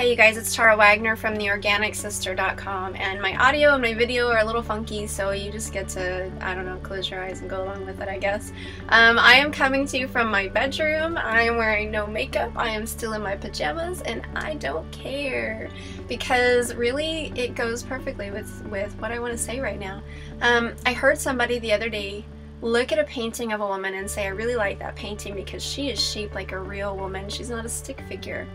Hey you guys, it's Tara Wagner from theorganicsister.com, and my audio and my video are a little funky, so you just get to, I don't know, close your eyes and go along with it, I guess. I am coming to you from my bedroom. I am wearing no makeup. I am still in my pajamas, and I don't care, because really it goes perfectly with what I want to say right now. I heard somebody the other day look at a painting of a woman and say, I really like that painting because she is shaped like a real woman. She's not a stick figure.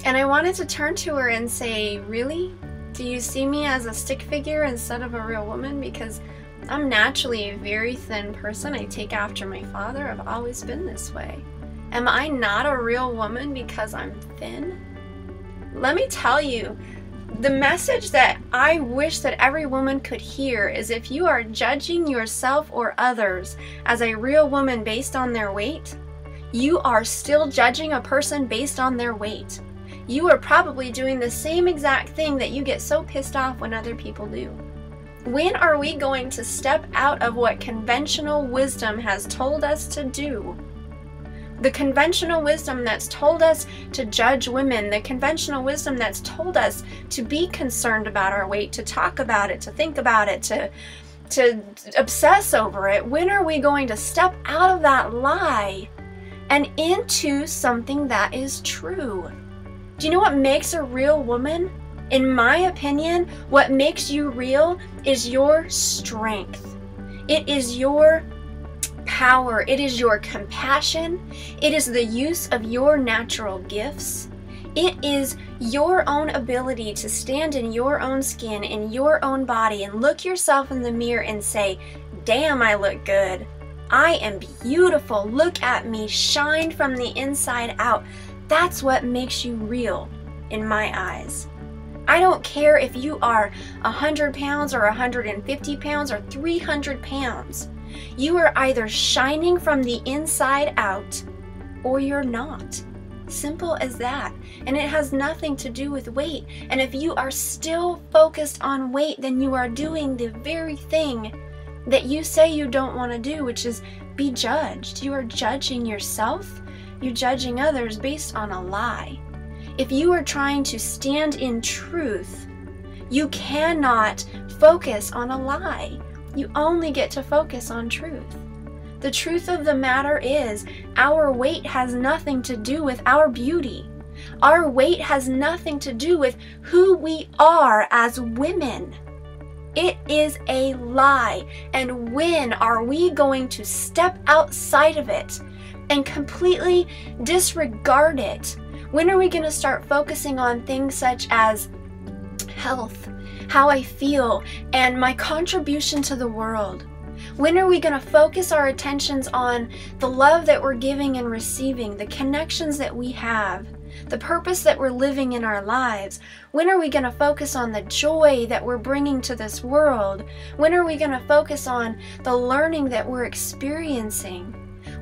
And I wanted to turn to her and say, really? Do you see me as a stick figure instead of a real woman? Because I'm naturally a very thin person. I take after my father. I've always been this way. Am I not a real woman because I'm thin? Let me tell you, the message that I wish that every woman could hear is, if you are judging yourself or others as a real woman based on their weight, you are still judging a person based on their weight. You are probably doing the same exact thing that you get so pissed off when other people do. When are we going to step out of what conventional wisdom has told us to do? The conventional wisdom that's told us to judge women, the conventional wisdom that's told us to be concerned about our weight, to talk about it, to think about it, to obsess over it. When are we going to step out of that lie and into something that is true? Do you know what makes a real woman? In my opinion, what makes you real is your strength. It is your power. It is your compassion. It is the use of your natural gifts. It is your own ability to stand in your own skin, in your own body, and look yourself in the mirror and say, damn, I look good. I am beautiful. Look at me shine from the inside out. That's what makes you real in my eyes. I don't care if you are 100 pounds or 150 pounds or 300 pounds. You are either shining from the inside out or you're not. Simple as that. And it has nothing to do with weight. And if you are still focused on weight, then you are doing the very thing that you say you don't want to do, which is be judged. You are judging yourself. You're judging others based on a lie. If you are trying to stand in truth, you cannot focus on a lie. You only get to focus on truth. The truth of the matter is, our weight has nothing to do with our beauty. Our weight has nothing to do with who we are as women. It is a lie. And when are we going to step outside of it and completely disregard it? When are we going to start focusing on things such as health, how I feel, and my contribution to the world? When are we going to focus our attentions on the love that we're giving and receiving, the connections that we have, the purpose that we're living in our lives? When are we going to focus on the joy that we're bringing to this world? When are we going to focus on the learning that we're experiencing?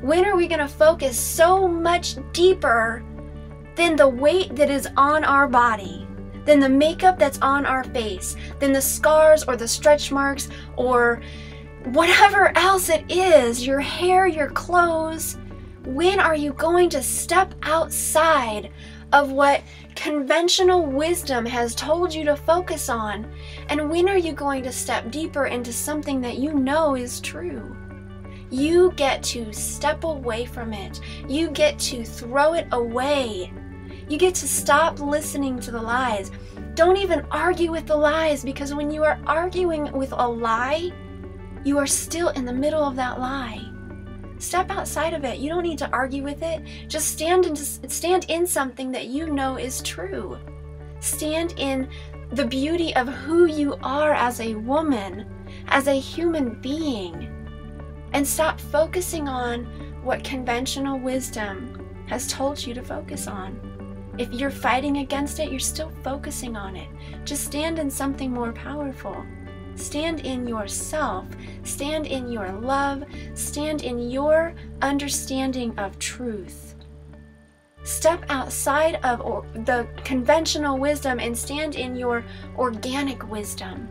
When are we going to focus so much deeper than the weight that is on our body, than the makeup that's on our face, than the scars or the stretch marks or whatever else it is, your hair, your clothes? When are you going to step outside of what conventional wisdom has told you to focus on? And when are you going to step deeper into something that you know is true? You get to step away from it. You get to throw it away. You get to stop listening to the lies. Don't even argue with the lies, because when you are arguing with a lie, you are still in the middle of that lie. Step outside of it. You don't need to argue with it. Just stand in something that you know is true. Stand in the beauty of who you are as a woman, as a human being. And stop focusing on what conventional wisdom has told you to focus on. If you're fighting against it, you're still focusing on it. Just stand in something more powerful. Stand in yourself. Stand in your love. Stand in your understanding of truth. Step outside of the conventional wisdom and stand in your organic wisdom.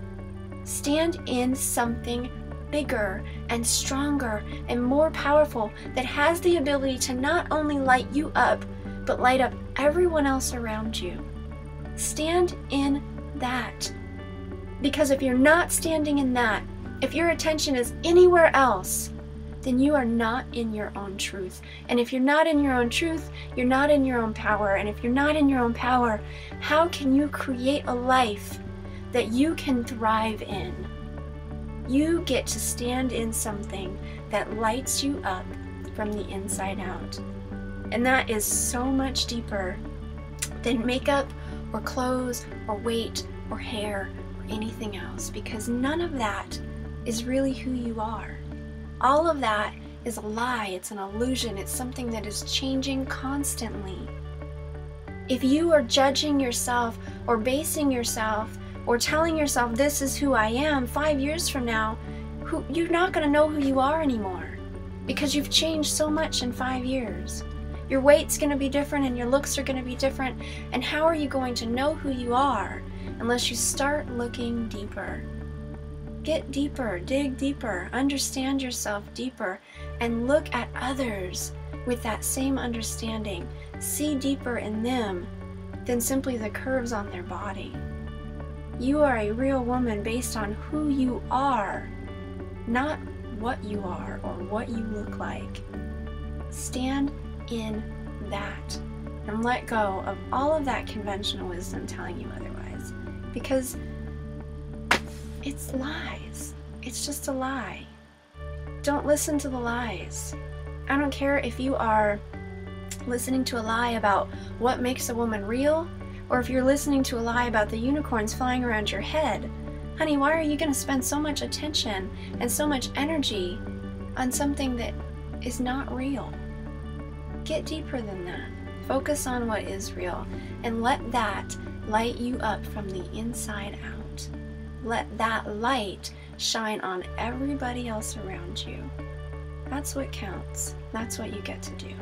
Stand in something bigger and stronger and more powerful that has the ability to not only light you up, but light up everyone else around you. Stand in that. Because if you're not standing in that, if your attention is anywhere else, then you are not in your own truth. And if you're not in your own truth, you're not in your own power. And if you're not in your own power, how can you create a life that you can thrive in? You get to stand in something that lights you up from the inside out. And that is so much deeper than makeup or clothes or weight or hair or anything else, because none of that is really who you are. All of that is a lie, it's an illusion, it's something that is changing constantly. If you are judging yourself or basing yourself or telling yourself this is who I am 5 years from now, you're not going to know who you are anymore, because you've changed so much in 5 years. Your weight's going to be different and your looks are going to be different, and how are you going to know who you are unless you start looking deeper? Get deeper, dig deeper, understand yourself deeper, and look at others with that same understanding. See deeper in them than simply the curves on their body. You are a real woman based on who you are, not what you are or what you look like. Stand in that and let go of all of that conventional wisdom telling you otherwise, because it's lies. It's just a lie. Don't listen to the lies. I don't care if you are listening to a lie about what makes a woman real, or if you're listening to a lie about the unicorns flying around your head. Honey, why are you going to spend so much attention and so much energy on something that is not real? Get deeper than that. Focus on what is real, and let that light you up from the inside out. Let that light shine on everybody else around you. That's what counts. That's what you get to do.